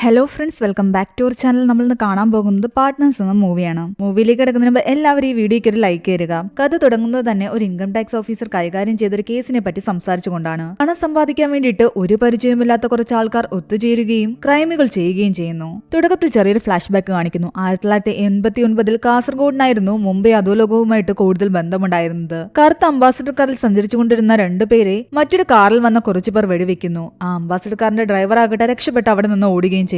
Hello friends, welcome back to our channel. നമ്മൾ ഇന്ന് കാണാൻ പോകുന്നത് പാർട്ട്നേഴ്സ് എന്ന മൂവിയാണ്. മൂവിയിലേക്ക് കിടക്കുന്നതിന് മുമ്പ് എല്ലാവരും ഈ വീഡിയോയ്ക്ക് ഒരു ലൈക്ക് തരിക. കഥ തുടങ്ങുന്നത് തന്നെ ഒരു ഇൻകം ടാക്സ് ഓഫീസർ കൈകാര്യം ചെയ്തൊരു കേസിനെ പറ്റി സംസാരിച്ചുകൊണ്ടാണ്. പണം സമ്പാദിക്കാൻ വേണ്ടിയിട്ട് ഒരു പരിചയമില്ലാത്ത കുറച്ച് ആൾക്കാർ ഒത്തുചേരുകയും ക്രൈമുകൾ ചെയ്യുകയും ചെയ്യുന്നു. തുടക്കത്തിൽ ചെറിയൊരു ഫ്ലാഷ് ബാക്ക് കാണിക്കുന്നു. 1989 കാസർഗോഡിനായിരുന്നു മുംബൈ അധോലോകവുമായിട്ട് കൂടുതൽ ബന്ധമുണ്ടായിരുന്നത്. കറുത്ത അംബാസഡർ കാറിൽ സഞ്ചരിച്ചുകൊണ്ടിരുന്ന രണ്ടുപേരെ മറ്റൊരു കാറിൽ വന്ന കുറച്ചുപേർ വെടിവെക്കുന്നു. ആ അംബാസഡർ കാറിന്റെ ഡ്രൈവർ ആകട്ടെ രക്ഷപ്പെട്ട് അവിടെ നിന്ന് ഓടുകയും ചെയ്യുന്നു.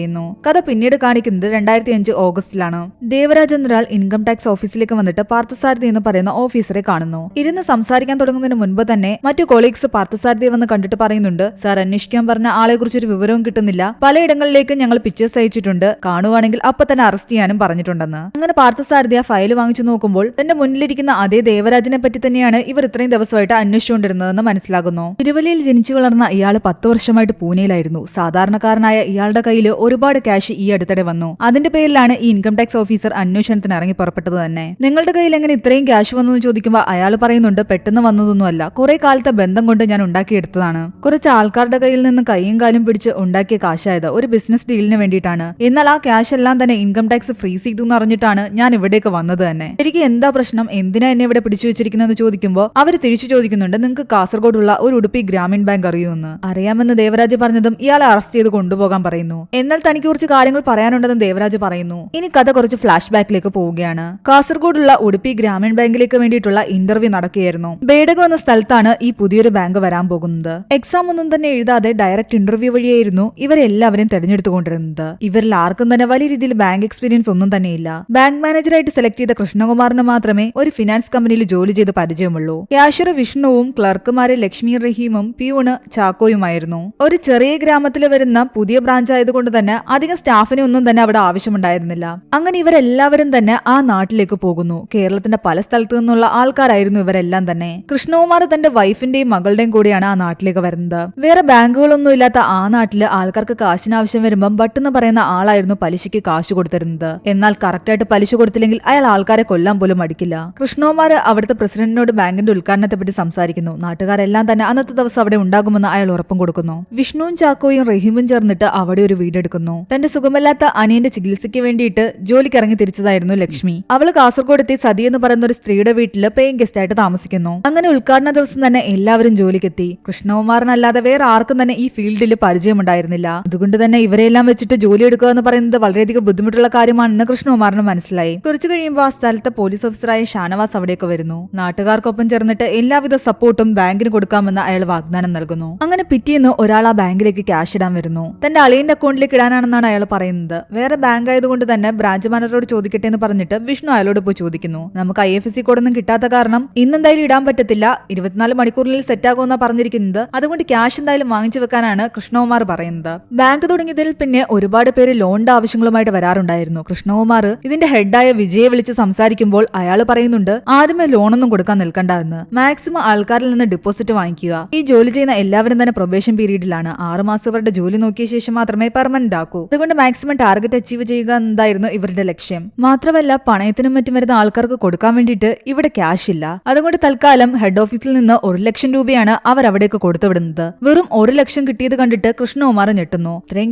കഥ പിന്നീട് കാണിക്കുന്നത് 2005 ഓഗസ്റ്റിലാണ്. ദേവരാജ് എന്നൊരാൾ ഇൻകം ടാക്സ് ഓഫീസിലേക്ക് വന്നിട്ട് പാർത്ഥസാരഥി എന്ന് പറയുന്ന ഓഫീസറെ കാണുന്നു. ഇരുന്ന് സംസാരിക്കാൻ തുടങ്ങുന്നതിന് മുൻപ് തന്നെ മറ്റു കൊളീഗ്സ് പാർത്ഥസാരഥിയെ വന്ന് കണ്ടിട്ട് പറയുന്നുണ്ട്, സാർ അന്വേഷിക്കാൻ പറഞ്ഞ ആളെ കുറിച്ച് ഒരു വിവരവും കിട്ടുന്നില്ല, പലയിടങ്ങളിലേക്ക് ഞങ്ങൾ പിക്ചേഴ്സ് അയച്ചിട്ടുണ്ട്, കാണുവാണെങ്കിൽ അപ്പൊ തന്നെ അറസ്റ്റ് ചെയ്യാനും പറഞ്ഞിട്ടുണ്ടെന്ന്. അങ്ങനെ പാർത്ഥസാരഥി ആ ഫയൽ വാങ്ങിച്ചു നോക്കുമ്പോൾ തന്റെ മുന്നിലിരിക്കുന്ന അതേ ദേവരാജിനെ പറ്റി തന്നെയാണ് ഇവർ ഇത്രയും ദിവസമായിട്ട് അന്വേഷിച്ചുകൊണ്ടിരുന്നതെന്ന് മനസ്സിലാകുന്നു. തിരുവല്ലയിൽ ജനിച്ചു വളർന്ന ഇയാൾ 10 വർഷമായിട്ട് പൂനെയിലായിരുന്നു. സാധാരണക്കാരനായ ഇയാളുടെ കയ്യിൽ ഒരുപാട് ക്യാഷ് ഈ അടുത്തിടെ വന്നു. അതിന്റെ പേരിലാണ് ഈ ഇൻകം ടാക്സ് ഓഫീസർ അന്വേഷണത്തിന് ഇറങ്ങി പുറപ്പെട്ടത് തന്നെ. നിങ്ങളുടെ കയ്യിൽ എങ്ങനെ ഇത്രയും ക്യാഷ് വന്നു ചോദിക്കുമ്പോൾ അയാൾ പറയുന്നുണ്ട്, പെട്ടെന്ന് വന്നതൊന്നുമല്ല, കുറെ കാലത്തെ ബന്ധം കൊണ്ട് ഞാൻ ഉണ്ടാക്കിയെടുത്തതാണ്. കുറച്ച് ആൾക്കാരുടെ കയ്യിൽ നിന്ന് കൈയും കാലും പിടിച്ച് ഉണ്ടാക്കിയ കാശായത് ഒരു ബിസിനസ് ഡീലിന് വേണ്ടിയിട്ടാണ്. എന്നാൽ ആ ക്യാഷ് എല്ലാം തന്നെ ഇൻകം ടാക്സ് ഫ്രീസ് ചെയ്തു എന്ന് അറിഞ്ഞിട്ടാണ് ഞാൻ ഇവിടേക്ക് വന്നത് തന്നെ. എനിക്ക് എന്താ പ്രശ്നം, എന്തിനാ എന്നെ ഇവിടെ പിടിച്ചു വെച്ചിരിക്കുന്നതെന്ന് ചോദിക്കുമ്പോൾ അവർ തിരിച്ചു ചോദിക്കുന്നുണ്ട്, നിങ്ങൾക്ക് കാസർഗോഡുള്ള ഒരു ഉടുപ്പി ഗ്രാമീൺ ബാങ്ക് അറിയുമെന്ന്. അറിയാമെന്ന് ദേവരാജ് പറഞ്ഞതും ഇയാളെ അറസ്റ്റ് ചെയ്ത് കൊണ്ടുപോകാൻ പറയുന്നു. എന്നാൽ തനിക്ക് കുറച്ച് കാര്യങ്ങൾ പറയാനുണ്ടെന്ന് ദേവരാജ് പറയുന്നു. ഇനി കഥ കുറച്ച് ഫ്ലാഷ് ബാക്കിലേക്ക് പോവുകയാണ്. കാസർഗോഡുള്ള ഉടുപ്പി ഗ്രാമീൺ ബാങ്കിലേക്ക് വേണ്ടിയിട്ടുള്ള ഇന്റർവ്യൂ നടക്കുകയായിരുന്നു. ബേഡകം എന്ന സ്ഥലത്താണ് ഈ പുതിയൊരു ബാങ്ക് വരാൻ പോകുന്നത്. എക്സാം ഒന്നും തന്നെ എഴുതാതെ ഡയറക്റ്റ് ഇന്റർവ്യൂ വഴിയായിരുന്നു ഇവരെല്ലാവരും തെരഞ്ഞെടുത്തുകൊണ്ടിരുന്നത്. ഇവരിൽ ആർക്കും തന്നെ വലിയ രീതിയിൽ ബാങ്ക് എക്സ്പീരിയൻസ് ഒന്നും തന്നെയില്ല. ബാങ്ക് മാനേജറായിട്ട് സെലക്ട് ചെയ്ത കൃഷ്ണകുമാറിന് മാത്രമേ ഒരു ഫിനാൻസ് കമ്പനിയിൽ ജോലി ചെയ്ത് പരിചയമുള്ളൂ. ക്യാഷ്യർ വിഷ്ണുവും ക്ലർക്കുമാരെ ലക്ഷ്മി റഹീമും പ്യൂണ് ചാക്കോയുമായിരുന്നു. ഒരു ചെറിയ ഗ്രാമത്തിൽ വരുന്ന പുതിയ ബ്രാഞ്ച് ആയതുകൊണ്ട് തന്നെ അധികം സ്റ്റാഫിനെ ഒന്നും തന്നെ അവിടെ ആവശ്യമുണ്ടായിരുന്നില്ല. അങ്ങനെ ഇവരെല്ലാവരും തന്നെ ആ നാട്ടിലേക്ക് പോകുന്നു. കേരളത്തിന്റെ പല സ്ഥലത്തു നിന്നുള്ള ആൾക്കാരായിരുന്നു ഇവരെല്ലാം തന്നെ. കൃഷ്ണകുമാർ തന്റെ വൈഫിന്റെയും മകളുടെയും കൂടെയാണ് ആ നാട്ടിലേക്ക് വരുന്നത്. വേറെ ബാങ്കുകളൊന്നും ഇല്ലാത്ത ആ നാട്ടില് ആൾക്കാർക്ക് കാശിന് ആവശ്യം വരുമ്പം ബട്ടെന്ന് പറയുന്ന ആളായിരുന്നു പലിശയ്ക്ക് കാശ് കൊടുത്തിരുന്നത്. എന്നാൽ കറക്റ്റായിട്ട് പലിശ കൊടുത്തില്ലെങ്കിൽ അയാൾ ആൾക്കാരെ കൊല്ലാൻ പോലും മടിക്കില്ല. കൃഷ്ണകുമാർ അവിടുത്തെ പ്രസിഡന്റിനോട് ബാങ്കിന്റെ ഉദ്ഘാടനത്തെ പറ്റി സംസാരിക്കുന്നു. നാട്ടുകാരെല്ലാം തന്നെ അന്നത്തെ ദിവസം അവിടെ ഉണ്ടാകുമെന്ന് അയാൾ ഉറപ്പും കൊടുക്കുന്നു. വിഷ്ണുവും ചാക്കോയും റഹീമും ചേർന്നിട്ട് അവിടെ ഒരു വീടെടുക്കുന്നു. തന്റെ സുഖമില്ലാത്ത അനിയന്റെ ചികിത്സയ്ക്ക് വേണ്ടിയിട്ട് ജോലിക്ക് ഇറങ്ങി തിരിച്ചതായിരുന്നു ലക്ഷ്മി. അവള് കാസർഗോഡത്തെ സതി എന്ന് പറയുന്ന ഒരു സ്ത്രീയുടെ വീട്ടില് പേയിങ് ഗസ്റ്റ് ആയിട്ട് താമസിക്കുന്നു. അങ്ങനെ ഉദ്ഘാടന ദിവസം തന്നെ എല്ലാവരും ജോലിക്കെത്തി. കൃഷ്ണകുമാറിനല്ലാതെ വേറെ ആർക്കും തന്നെ ഈ ഫീൽഡിൽ പരിചയമുണ്ടായിരുന്നില്ല. അതുകൊണ്ട് തന്നെ ഇവരെല്ലാം വെച്ചിട്ട് ജോലി എടുക്കുക എന്ന് പറയുന്നത് വളരെയധികം ബുദ്ധിമുട്ടുള്ള കാര്യമാണെന്ന് കൃഷ്ണകുമാറിന് മനസ്സിലായി. കുറച്ചു കഴിയുമ്പോൾ ആ സ്ഥലത്തെ പോലീസ് ഓഫീസറായ ഷാനവാസ് അവിടേക്ക് വരുന്നു. നാട്ടുകാർക്കൊപ്പം ചേർന്നിട്ട് എല്ലാവിധ സപ്പോർട്ടും ബാങ്കിന് കൊടുക്കാമെന്ന് അയാൾ വാഗ്ദാനം നൽകുന്നു. അങ്ങനെ പിറ്റേന്ന് ഒരാൾ ആ ബാങ്കിലേക്ക് ക്യാഷ് ഇടാൻ വരുന്നു. തന്റെ അളിയന്റെ അക്കൗണ്ടിലേക്ക് ഇടാനാണെന്നാണ് അയാൾ പറയുന്നത്. വേറെ ബാങ്ക് ആയതുകൊണ്ട് തന്നെ ബ്രാഞ്ച് മാനേജറോട് ചോദിക്കട്ടെ എന്ന് പറഞ്ഞിട്ട് വിഷ്ണു അയാളോട് പോയി ചോദിക്കുന്നു. നമുക്ക് IFSC കോഡൊന്നും കിട്ടാത്ത കാരണം ഇന്നെന്തായാലും ഇടാൻ പറ്റത്തില്ല, 24 മണിക്കൂറിൽ സെറ്റ് ആകുമെന്നാണ് പറഞ്ഞിരിക്കുന്നത്. അതുകൊണ്ട് ക്യാഷ് എന്തായാലും വാങ്ങിച്ചു വെക്കാനാണ് കൃഷ്ണകുമാർ പറയുന്നത്. ബാങ്ക് തുടങ്ങിയതിൽ പിന്നെ ഒരുപാട് പേര് ലോണിന്റെ ആവശ്യങ്ങളുമായിട്ട് വരാറുണ്ടായിരുന്നു. കൃഷ്ണകുമാർ ഇതിന്റെ ഹെഡായ വിജയെ വിളിച്ച് സംസാരിക്കുമ്പോൾ അയാൾ പറയുന്നുണ്ട്, ആദ്യമേ ലോണൊന്നും കൊടുക്കാൻ നിൽക്കണ്ട എന്ന്, മാക്സിമം ആൾക്കാരിൽ നിന്ന് ഡെപ്പോസിറ്റ് വാങ്ങിക്കുക. ഈ ജോലി ചെയ്യുന്ന എല്ലാവരും തന്നെ പ്രൊബേഷൻ പീരീഡിലാണ്. 6 മാസം ഇവരുടെ ജോലി നോക്കിയ ശേഷം മാത്രമേ പെർമനന്റ് ആക്കൂ. അതുകൊണ്ട് മാക്സിമം ടാർഗറ്റ് അച്ചീവ് ചെയ്യുക എന്നതായിരുന്നു ഇവരുടെ ലക്ഷ്യം. മാത്രമല്ല പണയത്തിനും മറ്റും വരുന്ന ആൾക്കാർക്ക് കൊടുക്കാൻ വേണ്ടിയിട്ട് ഇവിടെ ക്യാഷ് ഇല്ല. അതുകൊണ്ട് തൽക്കാലം ഹെഡ് ഓഫീസിൽ നിന്ന് 1 ലക്ഷം രൂപയാണ് അവർ അവിടേക്ക് കൊടുത്തുവിടുന്നത്. വെറും 1 ലക്ഷം കിട്ടിയത് കണ്ടിട്ട് കൃഷ്ണകുമാർ ഞെട്ടുന്നു. ഇത്രയും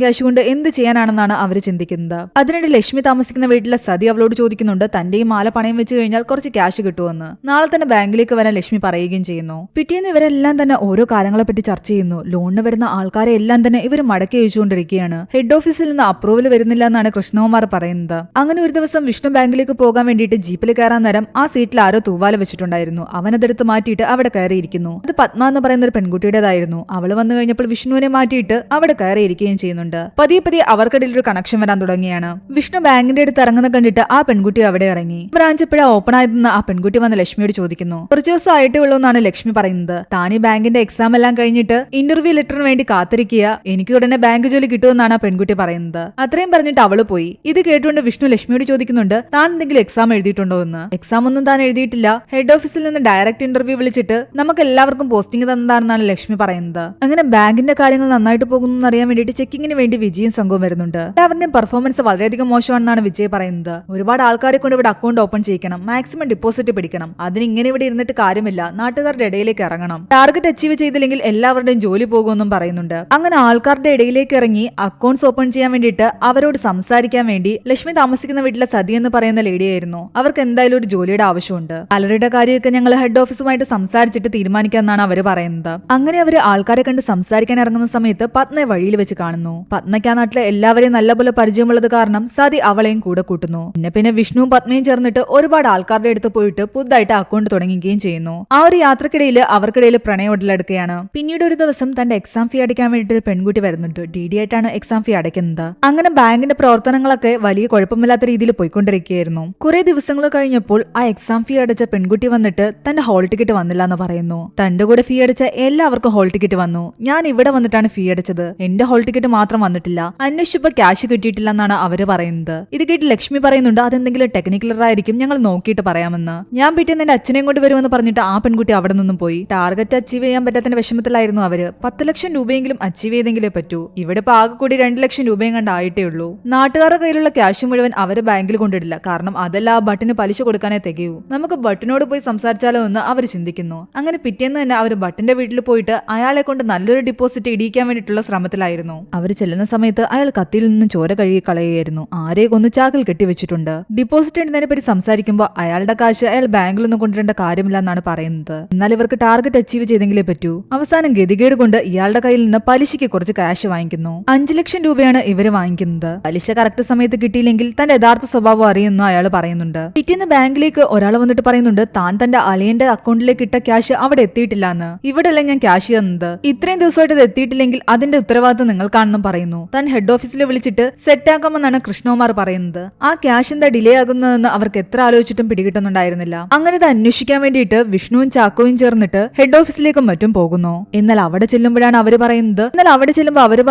ക്യാഷ് കൊണ്ട് എന്ത് ചെയ്യാനാണെന്നാണ് അവർ ചിന്തിക്കുന്നത്. അതിനിടെ ലക്ഷ്മി താമസിക്കുന്ന വീട്ടിലെ സതി അവളോട് ചോദിക്കുന്നുണ്ട്, തന്റെ ഈ മാല പണയം വെച്ച് കഴിഞ്ഞാൽ കുറച്ച് ക്യാഷ് കിട്ടുമെന്ന്. നാളെ തന്നെ ബാങ്കിലേക്ക് വരാൻ ലക്ഷ്മി പറയുകയും ചെയ്യുന്നു. പിറ്റേന്ന് ഇവരെല്ലാം തന്നെ ഓരോ കാര്യങ്ങളെ പറ്റി ചർച്ച ചെയ്യുന്നു. ലോണിന് വരുന്ന ആൾക്കാരെ എല്ലാം തന്നെ ഇവർ മടക്കി അയച്ചുകൊണ്ടിരിക്കുകയാണ്. ഹെഡ് ഓഫീസിൽ നിന്ന് അപ്രൂവൽ വരുന്നില്ല എന്നാണ് കൃഷ്ണകുമാർ പറയുന്നത്. അങ്ങനെ ഒരു ദിവസം വിഷ്ണു ബാങ്കിലേക്ക് പോകാൻ വേണ്ടിയിട്ട് ജീപ്പിൽ കയറാൻ നേരം ആ സീറ്റിൽ ആരോ തൂവാല വെച്ചിട്ടുണ്ടായിരുന്നു. അവനതെടുത്ത് മാറ്റിയിട്ട് അവിടെ കയറിയിരിക്കുന്നു. അത് പത്മ എന്ന് പറയുന്ന ഒരു പെൺകുട്ടിയുടേതായിരുന്നു. അവള് വന്നു കഴിഞ്ഞപ്പോൾ വിഷ്ണുവിനെ മാറ്റിയിട്ട് അവിടെ കയറിയിരിക്കുകയും ചെയ്യുന്നുണ്ട്. പതിയെ പതിയെ അവർക്കിടയിൽ ഒരു കണക്ഷൻ വരാൻ തുടങ്ങിയാണ്. വിഷ്ണു ബാങ്കിന്റെ അടുത്ത് ഇറങ്ങുന്ന കണ്ടിട്ട് ആ പെൺകുട്ടി അവിടെ ഇറങ്ങി. ബ്രാഞ്ച് എപ്പോഴാ ഓപ്പൺ ആയതെന്ന് ആ പെൺകുട്ടി വന്ന് ലക്ഷ്മിയോട് ചോദിക്കുന്നു. കുറച്ചു ദിവസം ആയിട്ടേ ഉള്ളൂ എന്നാണ് ലക്ഷ്മി പറയുന്നത്. താനീ ബാങ്കിന്റെ എക്സാം എല്ലാം കഴിഞ്ഞിട്ട് ഇന്റർവ്യൂ ലെറ്ററിന് വേണ്ടി കാത്തിരിക്കുക, എനിക്ക് ഉടനെ ബാങ്ക് ജോലി കിട്ടുമെന്നാണ് ആ പെൺകുട്ടി പറയുന്നത്. അത്രയും പറഞ്ഞിട്ട് അവള് പോയി. ഇത് കേട്ടുകൊണ്ട് വിഷ്ണു ലക്ഷ്മിയോട് ചോദിക്കുന്നുണ്ട്, താൻ എന്തെങ്കിലും എക്സാം എഴുതിയിട്ടുണ്ടോ എന്ന്. എക്സാം ഒന്നും താൻ എഴുതിയിട്ടില്ല, ഹെഡ് ഓഫീസിൽ നിന്ന് ഡയറക്റ്റ് ഇന്റർവ്യൂ വിളിച്ചിട്ട് നമുക്ക് എല്ലാവർക്കും പോസ്റ്റിംഗ് തന്നതാണെന്നാണ് ലക്ഷ്മി പറയുന്നത്. അങ്ങനെ ബാങ്കിന്റെ കാര്യങ്ങൾ നന്നായിട്ട് പോകുന്നു അറിയാൻ വേണ്ടിയിട്ട് ചെക്കിങ്ങിന് വേണ്ടി വിജയും സംഘവും വരുന്നുണ്ട്. എല്ലാവരുടെയും പെർഫോമൻസ് വളരെയധികം മോശമാണെന്നാണ് വിജയ് പറയുന്നത്. ഒരുപാട് ആൾക്കാരെ കൊണ്ട് ഇവിടെ അക്കൗണ്ട് ഓപ്പൺ ചെയ്യിക്കണം, മാക്സിമം ഡെപ്പോസിറ്റ് പിടിക്കണം. അതിന് ഇങ്ങനെ ഇവിടെ ഇരുന്നിട്ട് കാര്യമില്ല, നാട്ടുകാരുടെ ഇടയിലേക്ക് ഇറങ്ങണം. ടാർഗറ്റ് അച്ചീവ് ചെയ്തില്ലെങ്കിൽ എല്ലാവരുടെയും ജോലി പോകുമെന്നും പറയുന്നുണ്ട്. അങ്ങനെ ആൾക്കാരുടെ ഇടയിലേക്ക് ഇറങ്ങി അക്കൗണ്ട്സ് ഓപ്പൺ ചെയ്യാൻ വേണ്ടിയിട്ട് അവരോട് സംസാരിക്കാൻ വേണ്ടി ലക്ഷ്മി താമസിക്കുന്ന വീട്ടിലെ സതി എന്ന് പറയുന്ന ലേഡിയായിരുന്നു. അവർക്ക് എന്തായാലും ഒരു ജോലിയുടെ ആവശ്യമുണ്ട്. സാലറിയുടെ കാര്യമൊക്കെ ഞങ്ങൾ ഹെഡ് ഓഫീസുമായിട്ട് സംസാരിച്ചിട്ട് തീരുമാനിക്കാമെന്നാണ് അവർ പറയുന്നത്. അങ്ങനെ അവര് ആൾക്കാരെ കണ്ട് സംസാരിക്കാൻ ഇറങ്ങുന്ന സമയത്ത് പത്മയെ വഴിയിൽ വെച്ച് കാണുന്നു. പത്മയ്ക്ക് ആ നാട്ടിലെ എല്ലാവരെയും നല്ലപോലെ പരിചയമുള്ളത് കാരണം സതി അവളെയും കൂടെ കൂട്ടുന്നു. പിന്നെ വിഷ്ണുവും പത്മയും ചേർന്നിട്ട് ഒരുപാട് ആൾക്കാരുടെ അടുത്ത് പോയിട്ട് പുതുതായിട്ട് അക്കൗണ്ട് തുടങ്ങുകയും ചെയ്യുന്നു. ആ ഒരു യാത്രക്കിടയിൽ അവർക്കിടയിൽ പ്രണയം ഉടലെടുക്കുകയാണ്. പിന്നീട് ഒരു ദിവസം തന്റെ എക്സാം ഫീ അടയ്ക്കാൻ വേണ്ടിയിട്ട് ഒരു പെൺകുട്ടി വരുന്നുണ്ട്. DD ആയിട്ടാണ് എക്സാം ഫീ അടയ്ക്കുന്നത്. അങ്ങനെ ബാങ്കിന്റെ പ്രവർത്തനങ്ങളൊക്കെ വലിയ കുഴപ്പമില്ലാത്ത രീതിയിൽ പോയിക്കൊണ്ടിരിക്കുകയായിരുന്നു. കുറെ ദിവസങ്ങൾ കഴിഞ്ഞപ്പോൾ ആ എക്സാം ഫീ അടച്ച പെൺകുട്ടി വന്നിട്ട് തന്റെ ഹോൾ ടിക്കറ്റ് വന്നില്ല എന്ന് പറയുന്നു. തന്റെ കൂടെ ഫീ അടച്ച എല്ലാവർക്കും ഹോൾ ടിക്കറ്റ് വന്നു. ഞാൻ ഇവിടെ വന്നിട്ടാണ് ഫീ അടച്ചത്, എന്റെ ഹോൾ ടിക്കറ്റ് മാത്രം വന്നിട്ടില്ല, അന്വേഷിച്ചപ്പോ ക്യാഷ് കിട്ടിയിട്ടില്ല എന്നാണ് അവര് പറയുന്നത്. ഇത് കേട്ട് ലക്ഷ്മി പറയുന്നുണ്ട് അതെന്തെങ്കിലും ടെക്നിക്കൽ ആയിരിക്കും, ഞങ്ങൾ നോക്കിയിട്ട് പറയാമെന്ന്. ഞാൻ പിറ്റേന്ന് എന്റെ അച്ഛനെയും കൊണ്ട് വരുമെന്ന് പറഞ്ഞിട്ട് ആ പെൺകുട്ടി അവിടെ നിന്നും പോയി. ടാർഗറ്റ് അച്ചീവ് ചെയ്യാൻ പറ്റാത്തതിന്റെ വിഷമത്തിലായിരുന്നു അവര്. 10 ലക്ഷം രൂപയെങ്കിലും അച്ചീവ് ചെയ്തെങ്കിലേ പറ്റൂ. ഇവിടെ ഇപ്പൊ ആകെ കൂടി 2 ലക്ഷം രൂപയും കണ്ടായിട്ടേ ഉള്ളൂ. നാട്ടുകാരുടെ കയ്യിലുള്ള ക്യാഷ് മുഴുവൻ അവര് ബാങ്കിൽ കൊണ്ടിടില്ല, കാരണം അതല്ല ആ ബട്ടിന് പലിശ കൊടുക്കാനേ തികയൂ. നമുക്ക് ബട്ടിനോട് പോയി സംസാരിച്ചാലോ എന്ന് അവർ ചിന്തിക്കുന്നു. അങ്ങനെ പിറ്റേന്ന് തന്നെ അവർ ബട്ടിന്റെ വീട്ടിൽ പോയിട്ട് അയാളെ കൊണ്ട് നല്ലൊരു ഡിപ്പോസിറ്റ് ഇടിയിക്കാൻ വേണ്ടിയിട്ടുള്ള ശ്രമത്തിലായിരുന്നു. അവർ ചെല്ലുന്ന സമയത്ത് അയാൾ കത്തിയിൽ നിന്നും ചോര കഴുകി കളയുകയായിരുന്നു. ആരെ കൊന്നു ചാക്കിൽ കെട്ടിവെച്ചിട്ടുണ്ട്. ഡിപ്പോസിറ്റ് ഇടുന്നതിനെ പറ്റി സംസാരിക്കുമ്പോൾ അയാളുടെ കാശ് അയാൾ ബാങ്കിലൊന്നും കൊണ്ടുവരേണ്ട കാര്യമില്ല എന്നാണ് പറയുന്നത്. എന്നാൽ ഇവർക്ക് ടാർഗറ്റ് അച്ചീവ് ചെയ്തെങ്കിലേ പറ്റൂ. അവസാനം ഗതികേട് കൊണ്ട് ഇയാളുടെ കയ്യിൽ നിന്ന് പലിശയ്ക്ക് കുറച്ച് ക്യാഷ് വാങ്ങിക്കുന്നു. 5 ലക്ഷം രൂപയാണ് ഇവര് വാങ്ങിക്കുന്നത്. പലിശ കറക്റ്റ് സമയത്ത് കിട്ടിയില്ലെങ്കിൽ തന്റെ യഥാർത്ഥ സ്വഭാവം അറിയുന്നു അയാൾ പറയുന്നുണ്ട്. പിറ്റേന്ന് ബാങ്കിലേക്ക് ഒരാൾ വന്നിട്ട് പറയുന്നുണ്ട് താൻ തന്റെ അളിയന്റെ അക്കൗണ്ടിലേക്ക് ഇട്ട ക്യാഷ് അവിടെ എത്തിയിട്ടില്ല എന്ന്. ഇവിടെയല്ല ഞാൻ ക്യാഷ് തന്നത്, ഇത്രയും ദിവസമായിട്ട് ഇത് എത്തിയിട്ടില്ലെങ്കിൽ അതിന്റെ ഉത്തരവാദിത്തം നിങ്ങൾക്കാണെന്നും പറയുന്നു. താൻ ഹെഡ് ഓഫീസിൽ വിളിച്ചിട്ട് സെറ്റ് ആക്കാമെന്നാണ് കൃഷ്ണകുമാർ പറയുന്നത്. ആ ക്യാഷ് എന്താ ഡിലേ ആകുന്നതെന്ന് അവർക്ക് എത്ര ആലോചിച്ചിട്ടും പിടികിട്ടുന്നുണ്ടായിരുന്നില്ല. അങ്ങനെ ഇത് അന്വേഷിക്കാൻ വേണ്ടിയിട്ട് വിഷ്ണുവും ചാക്കോയും ചേർന്നിട്ട് ഹെഡ് ഓഫീസിലേക്കും മറ്റും പോകുന്നു. എന്നാൽ അവിടെ ചെല്ലുമ്പോഴാണ് അവര്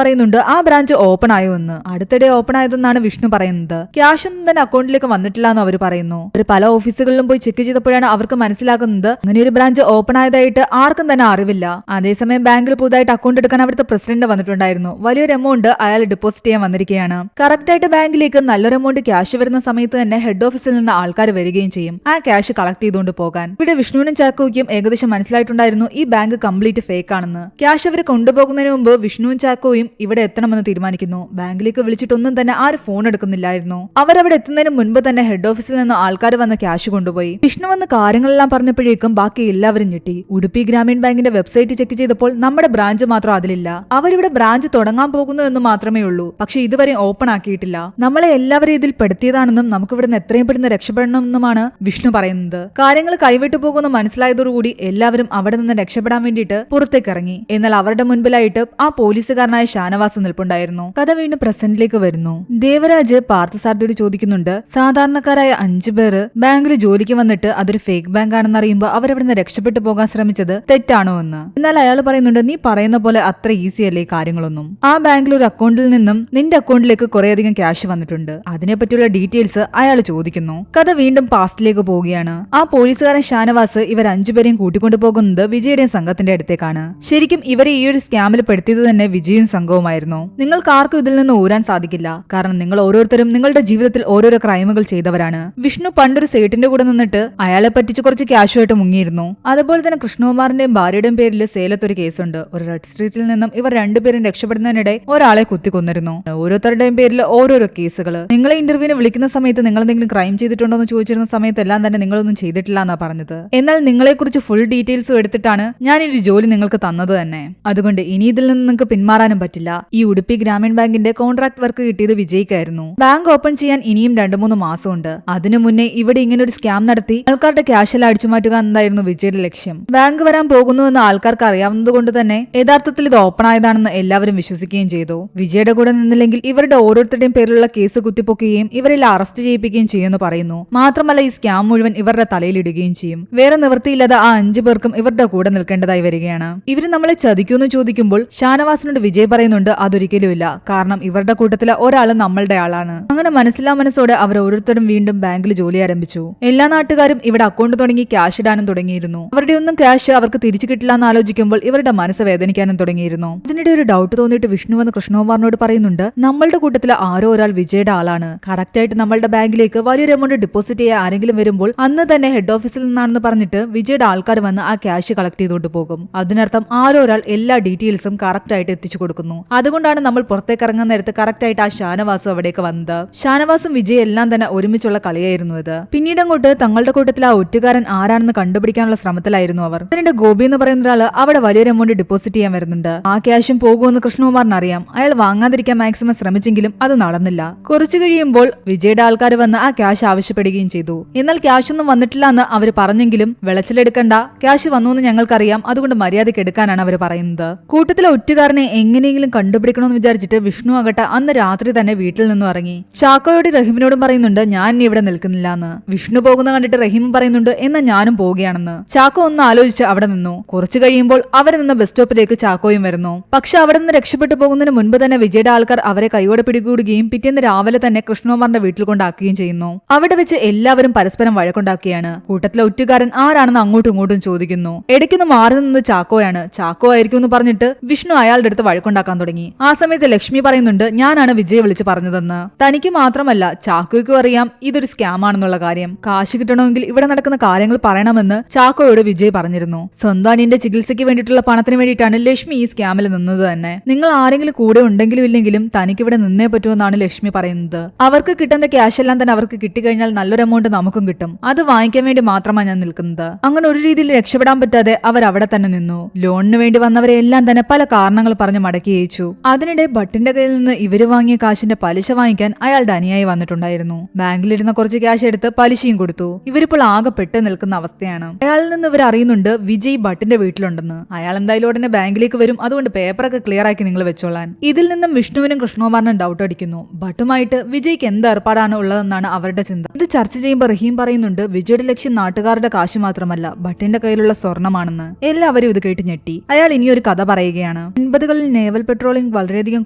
പറയുന്നുണ്ട് ആ ബ്രാഞ്ച് ഓപ്പൺ ആയോ എന്ന്. അടുത്തിടെ ഓപ്പൺ ആയതെന്നാണ് വിഷ്ണു പറയുന്നത്. ക്യാഷ് ഒന്നും തന്നെ അക്കൗണ്ടിലേക്ക് വന്നിട്ടില്ല എന്ന് അവർ പറയുന്നു. അവർ പല ഓഫീസുകളിലും പോയി ചെക്ക് ചെയ്തപ്പോഴാണ് അവർക്ക് മനസ്സിലാക്കുന്നത് അങ്ങനെ ഒരു ബ്രാഞ്ച് ഓപ്പൺ ആയതായിട്ട് ആർക്കും തന്നെ അറിവില്ല. അതേസമയം ബാങ്കിൽ പുതുതായിട്ട് അക്കൗണ്ട് എടുക്കാൻ അവിടുത്തെ പ്രസിഡന്റ് വന്നിട്ടുണ്ടായിരുന്നു. വലിയൊരു എമൗണ്ട് അയാൾ ഡെപ്പോസിറ്റ് ചെയ്യാൻ വന്നിരിക്കുകയാണ്. കറക്റ്റ് ആയിട്ട് ബാങ്കിലേക്ക് നല്ലൊരു എമൗണ്ട് ക്യാഷ് വരുന്ന സമയത്ത് തന്നെ ഹെഡ് ഓഫീസിൽ നിന്ന് ആൾക്കാർ വരികയും ചെയ്യും ആ ക്യാഷ് കളക്ട് ചെയ്തുകൊണ്ട് പോകാൻ. ഇവിടെ വിഷ്ണുവിനും ചാക്കോയ്ക്കും ഏകദേശം മനസ്സിലായിട്ടുണ്ടായിരുന്നു ഈ ബാങ്ക് കംപ്ലീറ്റ് ഫേക്ക് ആണെന്ന്. ക്യാഷ് അവർ കൊണ്ടുപോകുന്നതിന് മുമ്പ് വിഷ്ണുവും ചാക്കോയും ഇവിടെ എത്തണമെന്ന് തീരുമാനിക്കുന്നു. ബാങ്കിലേക്ക് വിളിച്ചിട്ടൊന്നും തന്നെ ആരും ഫോൺ എടുക്കുന്നില്ലായിരുന്നു. അവരവിടെ എത്തുന്നതിന് മുൻപ് തന്നെ ഹെഡ് ഓഫീസിൽ നിന്ന് ആൾക്കാർ വന്ന് ക്യാഷ് കൊണ്ടുപോയി. വിഷ്ണു വന്ന് കാര്യങ്ങളെല്ലാം പറഞ്ഞപ്പോഴേക്കും ബാക്കി എല്ലാവരും ഞെട്ടി. ഉടുപ്പി ഗ്രാമീൺ ബാങ്കിന്റെ വെബ്സൈറ്റ് ചെക്ക് ചെയ്തപ്പോൾ നമ്മുടെ ബ്രാഞ്ച് മാത്രം അതിലില്ല. അവരിവിടെ ബ്രാഞ്ച് തുടങ്ങാൻ പോകുന്നു എന്ന് മാത്രമേ ഉള്ളൂ, പക്ഷെ ഇതുവരെ ഓപ്പൺ ആക്കിയിട്ടില്ല. നമ്മളെ എല്ലാവരും ഇതിൽ പെടുത്തിയതാണെന്നും നമുക്ക് ഇവിടുന്ന് എത്രയും പെടുന്ന രക്ഷപ്പെടണമെന്നുമാണ് വിഷ്ണു പറയുന്നത്. കാര്യങ്ങൾ കൈവിട്ടു പോകുന്ന മനസ്സിലായതോടുകൂടി എല്ലാവരും അവിടെ നിന്ന് രക്ഷപ്പെടാൻ വേണ്ടിയിട്ട് പുറത്തേക്ക് ഇറങ്ങി. എന്നാൽ അവരുടെ മുൻപിലായിട്ട് ആ പോലീസുകാരനായ ഷാനവാസ് നിൽപ്പുണ്ടായിരുന്നു. കഥ വീണ്ടും പ്രസന്റിലേക്ക് വരുന്നു. ദേവരാജ് പാർത്ഥസാരഥിയോട് ചോദിക്കുന്നുണ്ട് സാധാരണക്കാരായ 5 പേര് ബാങ്കിൽ ജോലിക്ക് വന്നിട്ട് അതൊരു ഫേക്ക് ബാങ്ക് ആണെന്ന് അറിയുമ്പോൾ അവരവിടുന്ന് രക്ഷപ്പെട്ടു പോകാൻ ശ്രമിച്ചത് തെറ്റാണോ എന്ന്. എന്നാൽ അയാൾ പറയുന്നുണ്ട് നീ പറയുന്ന പോലെ അത്ര ഈസി അല്ലേ കാര്യങ്ങളൊന്നും. ആ ബാങ്കിൽ ഒരു അക്കൗണ്ടിൽ നിന്നും നിന്റെ അക്കൗണ്ടിലേക്ക് കുറേയധികം ക്യാഷ് വന്നിട്ടുണ്ട്. അതിനെപ്പറ്റിയുള്ള ഡീറ്റെയിൽസ് അയാൾ ചോദിക്കുന്നു. കഥ വീണ്ടും പാസ്റ്റിലേക്ക് പോവുകയാണ്. ആ പോലീസുകാരൻ ഷാനവാസ് ഇവർ 5 പേരെയും കൂട്ടിക്കൊണ്ടു പോകുന്നത് വിജയുടെയും സംഘത്തിന്റെ അടുത്തേക്കാണ്. ശരിക്കും ഇവരെ ഈ ഒരു സ്കാമിൽ പെടുത്തിയത് തന്നെ വിജയും സംഘവുമായിരുന്നു. നിങ്ങൾക്ക് ആർക്കും ഇതിൽ നിന്ന് ഊരാൻ സാധിക്കില്ല, കാരണം നിങ്ങൾ ഓരോരുത്തരും നിങ്ങളുടെ ജീവിതത്തിൽ ഓരോരോ ക്രൈമുകൾ ചെയ്തവരാണ്. വിഷ്ണു പണ്ടൊരു സേട്ടിന്റെ കൂടെ നിന്നിട്ട് അയാളെ പറ്റിച്ച് കുറച്ച് ക്യാഷുമായിട്ട് മുങ്ങിയിരുന്നു. അതുപോലെ തന്നെ കൃഷ്ണകുമാറിന്റെയും ഭാര്യയുടെയും പേരിൽ സേലത്തൊരു കേസുണ്ട്. ഒരു റെഡ് സ്ട്രീറ്റിൽ നിന്നും ഇവർ 2 പേരും രക്ഷപ്പെടുന്നതിനിടെ ഒരാളെ കുത്തിക്കൊന്നിരുന്നു. ഓരോരുത്തരുടെയും പേരിൽ ഓരോരോ കേസുകൾ. നിങ്ങളെ ഇന്റർവ്യൂവിന് വിളിക്കുന്ന സമയത്ത് നിങ്ങൾ എന്തെങ്കിലും ക്രൈം ചെയ്തിട്ടുണ്ടോ എന്ന് ചോദിച്ചിരുന്ന സമയത്തെല്ലാം തന്നെ നിങ്ങളൊന്നും ചെയ്തിട്ടില്ല എന്നാ പറഞ്ഞത്. എന്നാൽ നിങ്ങളെക്കുറിച്ച് ഫുൾ ഡീറ്റെയിൽസും എടുത്തിട്ടാണ് ഞാൻ ഈ ജോലി നിങ്ങൾക്ക് തന്നത് തന്നെ. അതുകൊണ്ട് ഇനി ഇതിൽ നിന്ന് നിങ്ങൾക്ക് പിന്മാറാനും പറ്റില്ല. ഈ ഉടുപ്പി ഗ്രാമീൺ ബാങ്കിന്റെ കോൺട്രാക്ട് വർക്ക് കിട്ടിയത് വിജയിക്കായിരുന്നു. ബാങ്ക് ഓപ്പൺ ചെയ്യാൻ ഇനിയും 2-3 മാസമുണ്ട്. അതിനു മുന്നേ ഇവിടെ ഇങ്ങനെ ഒരു സ്കാം നടത്തി ആൾക്കാരുടെ ക്യാഷ് എല്ലാം അടിച്ചു മാറ്റുക എന്നതായിരുന്നു വിജയുടെ ലക്ഷ്യം. ബാങ്ക് വരാൻ പോകുന്നുവെന്ന് ആൾക്കാർക്ക് അറിയാവുന്നത് കൊണ്ട് തന്നെ യഥാർത്ഥത്തിൽ ഇത് ഓപ്പൺ ആയതാണെന്ന് എല്ലാവരും വിശ്വസിക്കുകയും ചെയ്തു. വിജയുടെ കൂടെ നിന്നില്ലെങ്കിൽ ഇവരുടെ ഓരോരുത്തരുടെയും പേരിലുള്ള കേസ് കുത്തിപ്പൊക്കുകയും ഇവരിൽ അറസ്റ്റ് ചെയ്യിപ്പിക്കുകയും ചെയ്യുമെന്ന് പറയുന്നു. മാത്രമല്ല ഈ സ്കാം മുഴുവൻ ഇവരുടെ തലയിലിടുകയും ചെയ്യും. വേറെ നിവൃത്തിയില്ലാതെ ആ 5 പേർക്കും ഇവരുടെ കൂടെ നിൽക്കേണ്ടതായി വരികയാണ്. ഇവര് നമ്മളെ ചതിക്കുമെന്ന് ചോദിക്കുമ്പോൾ ഷാനവാസിനോട് വിജയ് പറയുന്നുണ്ട് അതൊരിക്കലും ഇല്ല, കാരണം ഇവരുടെ കൂട്ടത്തിലെ ഒരാൾ നമ്മളുടെ ആളാണ്. അങ്ങനെ മനസ്സിലോടെ അവർ ഓരോരുത്തരും വീണ്ടും ബാങ്കിൽ ജോലി ആരംഭിച്ചു. എല്ലാ നാട്ടുകാരും ഇവിടെ അക്കൗണ്ട് തുടങ്ങി ക്യാഷ് ഇടാനും തുടങ്ങിയിരുന്നു. അവരുടെ ഒന്നും ക്യാഷ് അവർക്ക് തിരിച്ചു കിട്ടില്ല എന്ന് ആലോചിക്കുമ്പോൾ ഇവരുടെ മനസ്സ് വേദനിക്കാനും തുടങ്ങിയിരുന്നു. ഇതിനിടെ ഒരു ഡൗട്ട് തോന്നിയിട്ട് വിഷ്ണു വന്ന് കൃഷ്ണകുമാറിനോട് പറയുന്നുണ്ട് നമ്മളുടെ കൂട്ടത്തിലെ ആരോ ഒരാൾ വിജയുടെ ആളാണ്. കറക്റ്റ് ആയിട്ട് നമ്മളുടെ ബാങ്കിലേക്ക് വലിയൊരു എമൗണ്ട് ഡെപ്പോസിറ്റ് ചെയ്യാൻ ആരെങ്കിലും വരുമ്പോൾ അന്ന് തന്നെ ഹെഡ് ഓഫീസിൽ നിന്നാണെന്ന് പറഞ്ഞിട്ട് വിജയുടെ ആൾക്കാർ വന്ന് ആ ക്യാഷ് കളക്ട് ചെയ്തുകൊണ്ട് പോകും. അതിനർത്ഥം ആരോ ഒരാൾ എല്ലാ ഡീറ്റെയിൽസും കറക്റ്റ് ആയിട്ട് എത്തിച്ചു കൊടുക്കുന്നു. അതുകൊണ്ടാണ് നമ്മൾ പുറത്തേക്ക് ഇറങ്ങുന്ന നേരത്ത് കറക്റ്റ് ആയിട്ട് ആ ഷാനവാസും അവിടേക്ക് വന്നത്. ഷാനവാസും വിജയ് എല്ലാം തന്നെ ഒരുമിച്ചുള്ള കളിയായിരുന്നു ഇത്. പിന്നീട് അങ്ങോട്ട് തങ്ങളുടെ കൂട്ടത്തിൽ ആ ഒറ്റുകാരൻ ആരാണെന്ന് കണ്ടുപിടിക്കാനുള്ള ശ്രമത്തിലായിരുന്നു അവർ. അതിനിടെ ഗോപി എന്ന് പറയുന്ന ഒരാള് അവിടെ വലിയൊരു എമൗണ്ട് ഡെപ്പോസിറ്റ് ചെയ്യാൻ വരുന്നുണ്ട്. ആ ക്യാഷും പോകുമെന്ന് കൃഷ്ണകുമാറിന് അറിയാം. അയാൾ വാങ്ങാതിരിക്കാൻ മാക്സിമം ശ്രമിച്ചെങ്കിലും അത് നടന്നില്ല. കുറച്ചു കഴിയുമ്പോൾ വിജയുടെ ആൾക്കാർ വന്ന് ആ ക്യാഷ് ആവശ്യപ്പെടുകയും ചെയ്തു. എന്നാൽ ക്യാഷ് ഒന്നും വന്നിട്ടില്ല എന്ന് അവർ പറഞ്ഞെങ്കിലും വിളച്ചിലെടുക്കണ്ട, ക്യാഷ് വന്നു എന്ന് ഞങ്ങൾക്കറിയാം, അതുകൊണ്ട് മര്യാദയ്ക്ക് എടുക്കാനാണ് അവർ പറയുന്നത്. കൂട്ടത്തിലെ ഒറ്റുകാരനെ എങ്ങനെയെങ്കിലും കണ്ടുപിടിക്കണമെന്ന് വിചാരിച്ചിട്ട് വിഷ്ണു ആകട്ടെ അന്ന് രാത്രി തന്നെ വീട്ടിൽ നിന്നും ഇറങ്ങി. ചാക്കോയോട് റഹീമിനോടും പറയുന്നുണ്ട് ഞാൻ ഇനി ഇവിടെ നിൽക്കുന്നില്ല എന്ന്. വിഷ്ണു പോകുന്ന കണ്ടിട്ട് റഹീം പറയുന്നുണ്ട് എന്നാ ഞാനും പോവുകയാണെന്ന്. ചാക്കോ ഒന്ന് ആലോചിച്ച് അവിടെ നിന്നു. കുറച്ചു കഴിയുമ്പോൾ അവരെ നിന്ന് ബസ് സ്റ്റോപ്പിലേക്ക് ചാക്കോയും വരുന്നു. പക്ഷെ അവിടെ നിന്ന് രക്ഷപ്പെട്ടു പോകുന്നതിന് മുൻപ് തന്നെ വിജയുടെ ആൾക്കാർ അവരെ കൈയോടെ പിടികൂടുകയും പിറ്റേന്ന് രാവിലെ തന്നെ കൃഷ്ണകുമാറിന്റെ വീട്ടിൽ കൊണ്ടാക്കുകയും ചെയ്യുന്നു. അവിടെ വെച്ച് എല്ലാവരും പരസ്പരം വഴക്കുണ്ടാക്കുകയാണ്. കൂട്ടത്തിലെ ഒറ്റുകാരൻ ആരാണെന്ന് അങ്ങോട്ടും ഇങ്ങോട്ടും ചോദിക്കുന്നു. ഇടയ്ക്കൊന്ന് മാറി നിന്നത് ചാക്കോയാണ്. ചാക്കോ ആയിരിക്കും എന്ന് പറഞ്ഞിട്ട് വിഷ്ണു അയാളുടെ അടുത്ത് വഴക്കുണ്ടാക്കാൻ തുടങ്ങി. ആ സമയത്ത് ലക്ഷ്മി പറയുന്നുണ്ട് ഞാനാണ് വിജയ് വിളിച്ച് പറഞ്ഞതെന്ന്. തനിക്ക് മാത്രമല്ല ചാക്കോയ്ക്കും അറിയാം ഇതൊരു സ്കാം ആണെന്നുള്ള കാര്യം. കാശ് കിട്ടണമെങ്കിൽ ഇവിടെ നടക്കുന്ന കാര്യങ്ങൾ പറയണമെന്ന് ചാക്കോയോട് വിജയ് പറഞ്ഞിരുന്നു. സ്വന്തം അനിയന്റെ ചികിത്സയ്ക്ക് വേണ്ടിയിട്ടുള്ള പണത്തിന് വേണ്ടിയിട്ടാണ് ലക്ഷ്മി ഈ സ്കാമിൽ നിന്നത് തന്നെ. നിങ്ങൾ ആരെങ്കിലും കൂടെ ഉണ്ടെങ്കിലും ഇല്ലെങ്കിലും തനിക്കിവിടെ നിന്നേ പറ്റുമെന്നാണ് ലക്ഷ്മി പറയുന്നത്. അവർക്ക് കിട്ടുന്ന ക്യാഷ് എല്ലാം തന്നെ അവർക്ക് കിട്ടിക്കഴിഞ്ഞാൽ നല്ലൊരു എമൗണ്ട് നമുക്കും കിട്ടും. അത് വാങ്ങിക്കാൻ വേണ്ടി മാത്രമാണ് ഞാൻ നിൽക്കുന്നത്. അങ്ങനെ ഒരു രീതിയിൽ രക്ഷപ്പെടാൻ പറ്റാതെ അവർ അവിടെ തന്നെ നിന്നു. ലോണിന് വേണ്ടി വന്നവരെ എല്ലാം തന്നെ പല കാരണങ്ങൾ പറഞ്ഞ് മടക്കി അയച്ചു. അതിനിടെ ഭട്ടിന്റെ കയ്യിൽ നിന്ന് ഇവര് വാങ്ങിയ കാശിന്റെ പലിശ വാങ്ങിക്കാൻ അയാളുടെ അനുയായി വന്നിട്ടുണ്ടായിരുന്നു. ബാങ്കിലിരുന്ന കുറച്ച് ക്യാഷ് എടുത്ത് പലിശയും കൊടുത്തു. ഇവരിപ്പോൾ ആകെ പെട്ട് നിൽക്കുന്ന അവസ്ഥയാണ്. അയാളിൽ നിന്ന് ഇവർ അറിയുന്നുണ്ട് വിജയ് ഭട്ടിന്റെ വീട്ടിലുണ്ടെന്ന്. അയാൾ എന്തായാലും ഉടനെ ബാങ്കിലേക്ക് വരും, അതുകൊണ്ട് പേപ്പറൊക്കെ ക്ലിയർ ആക്കി നിങ്ങൾ വെച്ചോളാൻ. ഇതിൽ നിന്നും വിഷ്ണുവിനും കൃഷ്ണകുമാറിനും ഡൗട്ട് അടിക്കുന്നു. ഭട്ടുമായിട്ട് വിജയ്ക്ക് എന്ത് ഏർപ്പാടാണ് ഉള്ളതെന്നാണ് അവരുടെ ചിന്ത. ഇത് ചർച്ച ചെയ്യുമ്പോൾ റഹീം പറയുന്നുണ്ട് വിജയുടെ ലക്ഷ്യം നാട്ടുകാരുടെ കാശ് മാത്രമല്ല ഭട്ടിന്റെ കയ്യിലുള്ള സ്വർണ്ണമാണെന്ന്. എല്ലാവരും ഇത് കേട്ട് ഞെട്ടി. അയാൾ ഇനിയൊരു കഥ പറയുകയാണ്. 80കളിൽ നേവൽ പെട്രോളിംഗ് വളരെയധികം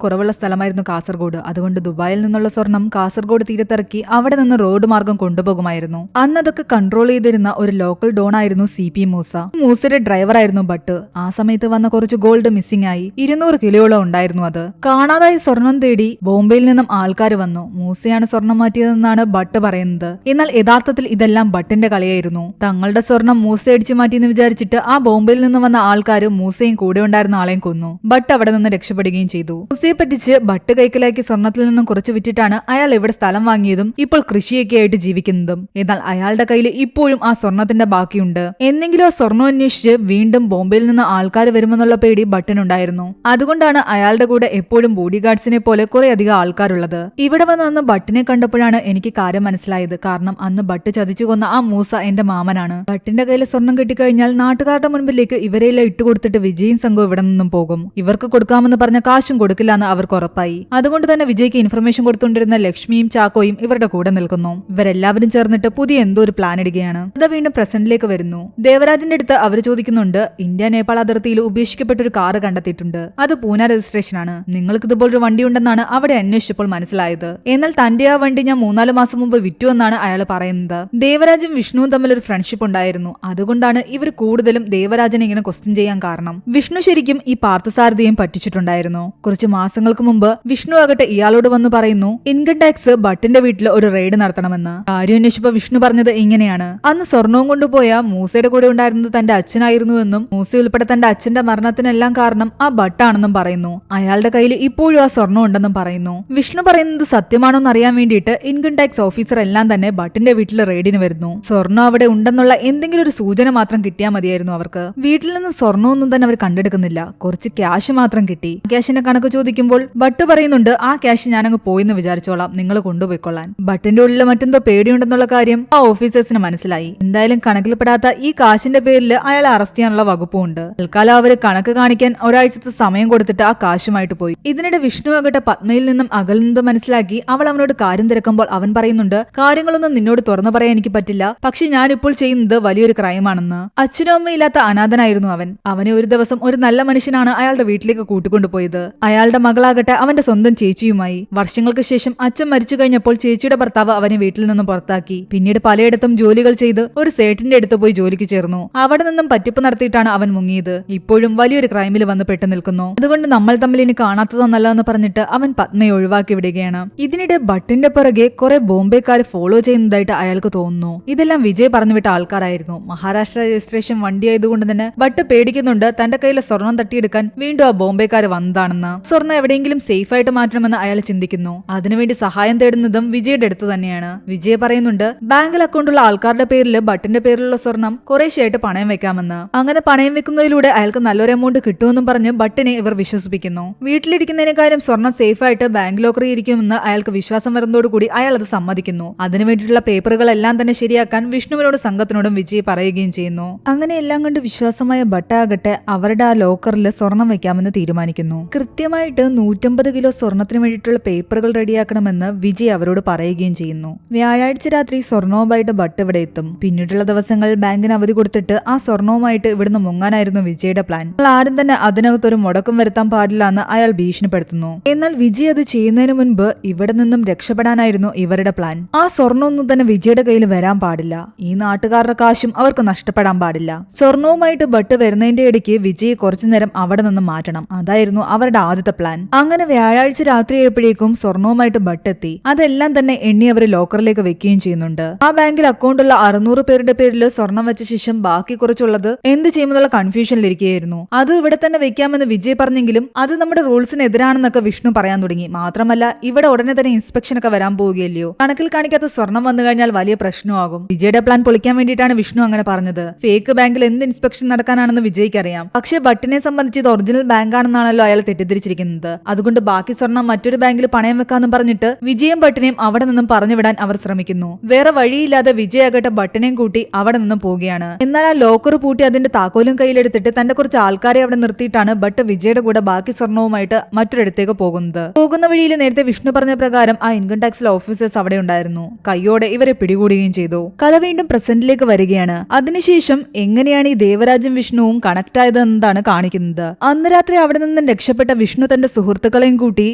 കുറവുള്ള സ്ഥലമായിരുന്നു കാസർഗോഡ്. അതുകൊണ്ട് ദുബായിൽ നിന്നുള്ള സ്വർണം കാസർഗോഡ് തീരത്തിറക്കി അവിടെ നിന്ന് റോഡ് മാർഗം കൊണ്ടുപോകുമായിരുന്നു. അന്ന് അതൊക്കെ കൺട്രോൾ ചെയ്തിരുന്ന ഒരു ലോക്കൽ ഡോൺ ആയിരുന്നു CP മൂസ. മൂസയുടെ ഡ്രൈവറായിരുന്നു ഭട്ട്. ആ സമയത്ത് വന്ന കുറച്ച് ഗോൾഡ് മിസ്സിംഗ് ആയി. 200 കിലോയോളം ഉണ്ടായിരുന്നു. അത് കാണാതായി സ്വർണം തേടി ബോംബെയിൽ നിന്നും ആൾക്കാർ വന്നു. മൂസയാണ് സ്വർണം മാറ്റിയതെന്നാണ് ഭട്ട് പറയുന്നത്. എന്നാൽ യഥാർത്ഥത്തിൽ ഇതെല്ലാം ഭട്ടിന്റെ കളിയായിരുന്നു. തങ്ങളുടെ സ്വർണം മൂസ അടിച്ചു മാറ്റിയെന്ന് വിചാരിച്ചിട്ട് ആ ബോംബെയിൽ നിന്ന് വന്ന ആൾക്കാർ മൂസയും കൂടെ ഉണ്ടായിരുന്ന ആളെയും കൊന്നു. ഭട്ട് അവിടെ നിന്ന് രക്ഷപ്പെടുകയും ചെയ്തു. മൂസയെ പറ്റിച്ച് ഭട്ട് കൈക്കലാക്കി സ്വർണത്തിൽ നിന്നും കുറച്ച് വിറ്റിട്ടാണ് അയാൾ ഇവിടെ സ്ഥലം വാങ്ങിയതും ഇപ്പോൾ കൃഷിയൊക്കെ ആയിട്ട് ജീവിക്കുന്നതും. എന്നാൽ അയാളുടെ കയ്യിൽ ഇപ്പോഴും ആ സ്വർണത്തിന്റെ ബാക്കിയുണ്ട്. എന്നെങ്കിലും ആ സ്വർണം അന്വേഷിച്ച് വീണ്ടും ബോംബെയിൽ നിന്ന് ആൾക്കാർ വരുമെന്നുള്ള പേടി ഭട്ടിനുണ്ടായിരുന്നു. അതുകൊണ്ടാണ് അയാളുടെ കൂടെ എപ്പോഴും ബോഡി ഗാർഡ്സിനെ പോലെ കുറെ അധികം ആൾക്കാരുള്ളത്. ഇവിടെ വന്ന് അന്ന് ഭട്ടിനെ കണ്ടപ്പോഴാണ് എനിക്ക് കാര്യം മനസ്സിലായത്. കാരണം അന്ന് ഭട്ട് ചതിച്ചു കൊന്ന ആ മൂസ എന്റെ മാമനാണ്. ഭട്ടിന്റെ കയ്യിൽ സ്വർണം കിട്ടിക്കഴിഞ്ഞാൽ നാട്ടുകാരുടെ മുൻപിലേക്ക് ഇവരെല്ലാം ഇട്ടുകൊടുത്തിട്ട് വിജയും സംഘവും ഇവിടെ നിന്നും പോകും. ഇവർക്ക് കൊടുക്കാമെന്ന് പറഞ്ഞ കാശും കൊടുക്കില്ല എന്ന് അവർക്ക് ഉറപ്പായി. അതുകൊണ്ട് തന്നെ വിജയ്ക്ക് ഇൻഫർമേഷൻ കൊടുത്തുകൊണ്ടിരുന്ന ലക്ഷ്മിയും ചാക്കോയും ഇവരുടെ കൂടെ നിൽക്കുന്നു. ഇവരെല്ലാവരും ചേർന്നിട്ട് പുതിയ എന്തോ ഒരു പ്ലാൻ ഇടുകയാണ്. അത് വീണ്ടും പ്രസന്റിലേക്ക് വരുന്നു. ദേവരാജിന്റെ അടുത്ത് അവർ ചോദിക്കുന്നുണ്ട് ഇന്ത്യ നേപ്പാൾ അതിർത്തിയിൽ ഉപേക്ഷിക്കപ്പെട്ട ഒരു കാറ് കണ്ടെത്തിയിട്ടുണ്ട്. അത് പൂന രജിസ്ട്രേഷൻ ആണ്. നിങ്ങൾക്ക് ഇതുപോലൊരു വണ്ടി ഉണ്ടെന്നാണ് അവിടെ അന്വേഷിച്ചപ്പോൾ മനസ്സിലായത്. എന്നാൽ തന്റെ ആ വണ്ടി ഞാൻ 3-4 മാസം മുമ്പ് വിറ്റു എന്നാണ് അയാൾ പറയുന്നത്. ദേവരാജും വിഷ്ണുവും തമ്മിൽ ഒരു ഫ്രണ്ട്ഷിപ്പ് ഉണ്ടായിരുന്നു. അതുകൊണ്ടാണ് ഇവർ കൂടുതലും ദേവരാജനെ ഇങ്ങനെ ക്വസ്റ്റ്യൻ ചെയ്യാൻ കാരണം. വിഷ്ണു ശരിക്കും ഈ പാർത്ഥസാരഥിയെയും പറ്റിച്ചിട്ടുണ്ടായിരുന്നു. കുറച്ച് മാസങ്ങൾക്ക് മുമ്പ് വിഷ്ണു ആകട്ടെ ഇയാളോട് വന്ന് പറയുന്നു ഇൻകം ടാക്സ് ഭട്ടിന്റെ വീട്ടിൽ ഒരു റെയ്ഡ് നടത്തണമെന്ന്. കാര്യം അന്വേഷിച്ചപ്പോ വിഷ്ണു പറഞ്ഞത് ഇങ്ങനെയാണ്. അന്ന് സ്വർണവും കൊണ്ടുപോയ മൂസയുടെ കൂടെ ഉണ്ടായിരുന്നത് തന്റെ അച്ഛനായിരുന്നുവെന്നും മൂസ ഉൾപ്പെടെ തന്റെ അച്ഛന്റെ മരണത്തിനെല്ലാം കാരണം ആ ഭട്ടാണെന്നും പറയുന്നു. അയാളുടെ കയ്യിൽ ഇപ്പോഴും ആ സ്വർണം ഉണ്ടെന്നും പറയുന്നു. വിഷ്ണു പറയുന്നത് സത്യമാണോന്ന് അറിയാൻ വേണ്ടിയിട്ട് ഇൻകം ടാക്സ് ഓഫീസർ എല്ലാം തന്നെ ഭട്ടിന്റെ വീട്ടിൽ റെയ്ഡിന് വരുന്നു. സ്വർണം അവിടെ ഉണ്ടെന്നുള്ള എന്തെങ്കിലും ഒരു സൂചന മാത്രം കിട്ടിയാൽ മതിയായിരുന്നു അവർക്ക്. വീട്ടിൽ നിന്ന് സ്വർണ്ണമൊന്നും തന്നെ അവർ കണ്ടെടുക്കുന്നില്ല. കുറച്ച് ക്യാഷ് മാത്രം കിട്ടി. ക്യാഷിന്റെ കണക്ക് ചോദിക്കുമ്പോൾ ഭട്ട് പറയുന്നുണ്ട് ആ ക്യാഷ് ഞാനങ്ങ് പോയിന്ന് വിചാരിച്ചോളാം, നിങ്ങൾ കൊണ്ടുപോയിക്കൊള്ളാൻ. ഭട്ടിന്റെ ഉള്ളിൽ മറ്റെന്തോ പേടിയുണ്ടെന്നുള്ള കാര്യം ആ ഓഫീസേഴ്സിന് മനസ്സിലായി. എന്തായാലും കണക്കിൽപ്പെടാത്ത ഈ കാശിന്റെ പേരിൽ അയാളെ അറസ്റ്റ് ചെയ്യാനുള്ള വകുപ്പുണ്ട്. തൽക്കാലം അവര് കണക്ക് കാണിക്കാൻ ഒരാഴ്ചത്തെ സമയം കൊടുത്തിട്ട് ആ കാശുമായിട്ട് പോയി. ഇതിനിടെ വിഷ്ണു ആകട്ടെ പത്മയിൽ നിന്നും അകലുന്നത് മനസ്സിലാക്കി അവൾ അവനോട് കാര്യം തിരക്കുമ്പോൾ അവൻ പറയുന്നുണ്ട് കാര്യങ്ങളൊന്നും നിന്നോട് തുറന്നു പറയാൻ എനിക്ക് പറ്റില്ല, പക്ഷെ ഞാനിപ്പോൾ ചെയ്യുന്നത് വലിയൊരു ക്രൈമാണെന്ന്. അച്ഛനും അമ്മയില്ലാത്ത അനാഥനായിരുന്നു അവൻ. അവനെ ഒരു ദിവസം ഒരു നല്ല മനുഷ്യനാണ് അയാളുടെ വീട്ടിലേക്ക് കൂട്ടിക്കൊണ്ടുപോയത്. അയാളുടെ മകളാകട്ടെ അവന്റെ സ്വന്തം ചേച്ചിയുമായി. വർഷങ്ങൾക്ക് ശേഷം അച്ഛൻ മരിച്ചു കഴിഞ്ഞപ്പോൾ ചേച്ചിയുടെ ഭർത്താവ് അവനെ വീട്ടിൽ നിന്നും പുറത്താക്കി. പിന്നീട് പലയിടത്തും ജോലികൾ ചെയ്ത് ഒരു സേട്ടിന്റെ അടുത്ത് പോയി ജോലിക്ക് ചേർന്നു. അവിടെ നിന്നും പറ്റിപ്പ് നടത്തിയിട്ടാണ് അവൻ മുങ്ങിയത്. ഇപ്പോഴും വലിയൊരു ക്രൈമിൽ വന്ന് പെട്ടു നിൽക്കുന്നു. അതുകൊണ്ട് നമ്മൾ തമ്മിൽ ഇനി കാണാത്തതെന്നല്ലെന്ന് പറഞ്ഞിട്ട് അവൻ പത്മയെ ഒഴിവാക്കി വിടുകയാണ്. ഇതിനിടെ ഭട്ടിന്റെ പുറകെ കുറെ ബോംബെക്കാർ ഫോളോ ചെയ്യുന്നതായിട്ട് അയാൾക്ക് തോന്നുന്നു. ഇതെല്ലാം വിജയ് പറഞ്ഞുവിട്ട ആൾക്കാരായിരുന്നു. മഹാരാഷ്ട്ര രജിസ്ട്രേഷൻ വണ്ടിയായതുകൊണ്ട് തന്നെ ഭട്ട് പേടിക്കുന്നുണ്ട് തന്റെ കയ്യിലെ സ്വർണം തട്ടിയെടുക്കാൻ വീണ്ടും ആ ബോംബെക്കാർ വന്നതാണെന്ന്. സ്വർണ്ണം എവിടെയെങ്കിലും സേഫ് ആയിട്ട് മാറ്റണമെന്ന് അയാൾ ചിന്തിക്കുന്നു. അതിനുവേണ്ടി സഹായം തേടുന്നതും വിജയുടെ അടുത്ത് തന്നെയാണ്. വിജയ് പറയുന്നുണ്ട് ബാങ്കിൽ അക്കൗണ്ടുള്ള ആൾക്കാരുടെ പേരിൽ ബട്ടിന്റെ പേരിലുള്ള സ്വർണം കുറേശ്ശെയായിട്ട് പണയം വെക്കാമെന്ന്. അങ്ങനെ പണയം വെക്കുന്നതിലൂടെ അയാൾക്ക് നല്ലൊരു എമൗണ്ട് കിട്ടുമെന്നും പറഞ്ഞ് ബട്ടിനെ ഇവർ വിശ്വസിപ്പിക്കുന്നു. വീട്ടിലിരിക്കുന്നതിനേക്കാളും സ്വർണം സേഫ് ആയിട്ട് ബാങ്ക് ലോക്കറിൽ ഇരിക്കുമെന്ന് അയാൾക്ക് വിശ്വാസം വരുന്നതോടുകൂടി അയാൾ അത് സമ്മതിക്കുന്നു. അതിനുവേണ്ടിയിട്ടുള്ള പേപ്പറുകളെല്ലാം തന്നെ ശരിയാക്കാൻ വിഷ്ണുവിനോട് സംഘത്തിനോടും വിജയ് പറയുകയും ചെയ്യുന്നു. അങ്ങനെ എല്ലാം കണ്ട് വിശ്വാസമായ ബട്ടാകട്ടെ അവരുടെ ആ ലോക്കറിൽ സ്വർണം വെക്കാമെന്ന് തീരുമാനിക്കുന്നു. കൃത്യമായിട്ട് 150 കിലോ സ്വർണത്തിന് വേണ്ടിയിട്ടുള്ള പേപ്പറുകൾ റെഡിയാക്കണമെന്ന് വിജയ് അവരോട് പറയുകയും ചെയ്യുന്നു. വ്യാഴാഴ്ച രാത്രി സ്വർണവുമായിട്ട് ബട്ട് ഇവിടെ എത്തും. പിന്നീടുള്ള ദിവസങ്ങളിൽ ബാങ്കിന് അവധി കൊടുത്തിട്ട് ആ സ്വർണവുമായിട്ട് ഇവിടുന്ന് മുങ്ങാനായിരുന്നു വിജയുടെ പ്ലാൻ. ആരും തന്നെ അതിനകത്തൊരു മുടക്കം വരുത്താൻ പാടില്ല എന്ന് അയാൾ ഭീഷണിപ്പെടുത്തുന്നു. എന്നാൽ വിജയ് അത് ചെയ്യുന്നതിന് മുൻപ് ഇവിടെ നിന്നും രക്ഷപ്പെടാനായിരുന്നു ഇവരുടെ പ്ലാൻ. ആ സ്വർണ്ണമൊന്നും തന്നെ വിജയുടെ കയ്യിൽ വരാൻ പാടില്ല. ഈ നാട്ടുകാരുടെ കാശും അവർക്ക് നഷ്ടപ്പെടാൻ പാടില്ല. സ്വർണവുമായിട്ട് ബട്ട് വരുന്നതിന്റെ ഇടയ്ക്ക് വിജയ് കുറച്ചു നേരം അവിടെ നിന്ന് മാറ്റണം. അതായിരുന്നു അവരുടെ ആദ്യത്തെ പ്ലാൻ. അങ്ങനെ വ്യാഴാഴ്ച രാത്രിയായപ്പോഴേക്കും സ്വർണവുമായിട്ട് ബട്ട് എത്തി. അതെല്ലാം തന്നെ എണ്ണി അവർ ലോക്കറിലേക്ക് വെക്കുകയും ചെയ്യുന്നുണ്ട്. ആ ബാങ്കിൽ അക്കൗണ്ടുള്ള 600 പേരുടെ പേരിൽ സ്വർണം വെച്ച ശേഷം ബാക്കി കുറച്ചുള്ളത് എന്ത് ചെയ്യുമെന്നുള്ള കൺഫ്യൂഷനിലിരിക്കുകയായിരുന്നു. അത് ഇവിടെ തന്നെ വെക്കാമെന്ന് വിജയ് പറഞ്ഞെങ്കിലും അത് നമ്മുടെ റൂൾസിന് എതിരാണെന്നൊക്കെ വിഷ്ണു പറയാൻ തുടങ്ങി. മാത്രമല്ല ഇവിടെ ഉടനെ തന്നെ ഇൻസ്പെക്ഷൻ ഒക്കെ വരാൻ പോവുകയല്ലയോ, കണക്കിൽ കാണിക്കാത്ത സ്വർണം വന്നു കഴിഞ്ഞാൽ വലിയ പ്രശ്നമാകും. വിജയുടെ പ്ലാൻ പൊളിക്കാൻ വേണ്ടിയിട്ടാണ് വിഷ്ണു അങ്ങനെ പറഞ്ഞത്. ഫേക്ക് ബാങ്കിൽ എന്ത് ഇൻസ്പെക്ഷൻ നടക്കാനാണെന്ന് വിജയ്ക്ക് അറിയാം. പക്ഷേ ബട്ടിനെ സംബന്ധിച്ച് ഇത് ഒറിജിനൽ ബാങ്ക് ആണെന്നാണല്ലോ അയാൾ തെറ്റിദ്ധരിച്ചിരിക്കുന്നത്. അതുകൊണ്ട് ബാക്കി സ്വർണം മറ്റൊരു ബാങ്കിൽ പണയം വെക്കാന്ന് പറഞ്ഞിട്ട് വിജയും ബട്ടിനെയും അവിടെ നിന്നും പറഞ്ഞു വിടാൻ അവർ ശ്രമിക്കുന്നു. വേറെ വഴിയില്ലാതെ വിജയ് ആകട്ടെ ബട്ടിനെയും കൂട്ടി അവിടെ നിന്നും പോവുകയാണ്. എന്നാൽ ആ ലോക്കർ പൂട്ടി അതിന്റെ താക്കോലും കയ്യിലെടുത്തിട്ട് തന്റെ കുറച്ച് ആൾക്കാരെ അവിടെ നിർത്തിയിട്ടാണ് ബട്ട് വിജയുടെ കൂടെ ബാക്കി സ്വർണവുമായിട്ട് മറ്റൊരിടത്തേക്ക് പോകുന്നത്. പോകുന്ന വഴിയിൽ നേരത്തെ വിഷ്ണു പറഞ്ഞ പ്രകാരം ആ ഇൻകം ടാക്സിലെ ഓഫീസേഴ്സ് അവിടെ ഉണ്ടായിരുന്നു. കയ്യോടെ ഇവരെ പിടികൂടുകയും ചെയ്തു. കഥ വീണ്ടും പ്രസന്റിലേക്ക് വരികയാണ്. അതിനുശേഷം എങ്ങനെയാണ് ഈ ദേവരാജും വിഷ്ണുവും കണക്ട് ആയതെന്നതാണ് കാണിക്കുന്നത്. അന്ന് രാത്രി അവിടെ നിന്നും രക്ഷപ്പെട്ട വിഷ്ണു തന്റെ സുഹൃത്തുക്കളെയും കൂട്ടി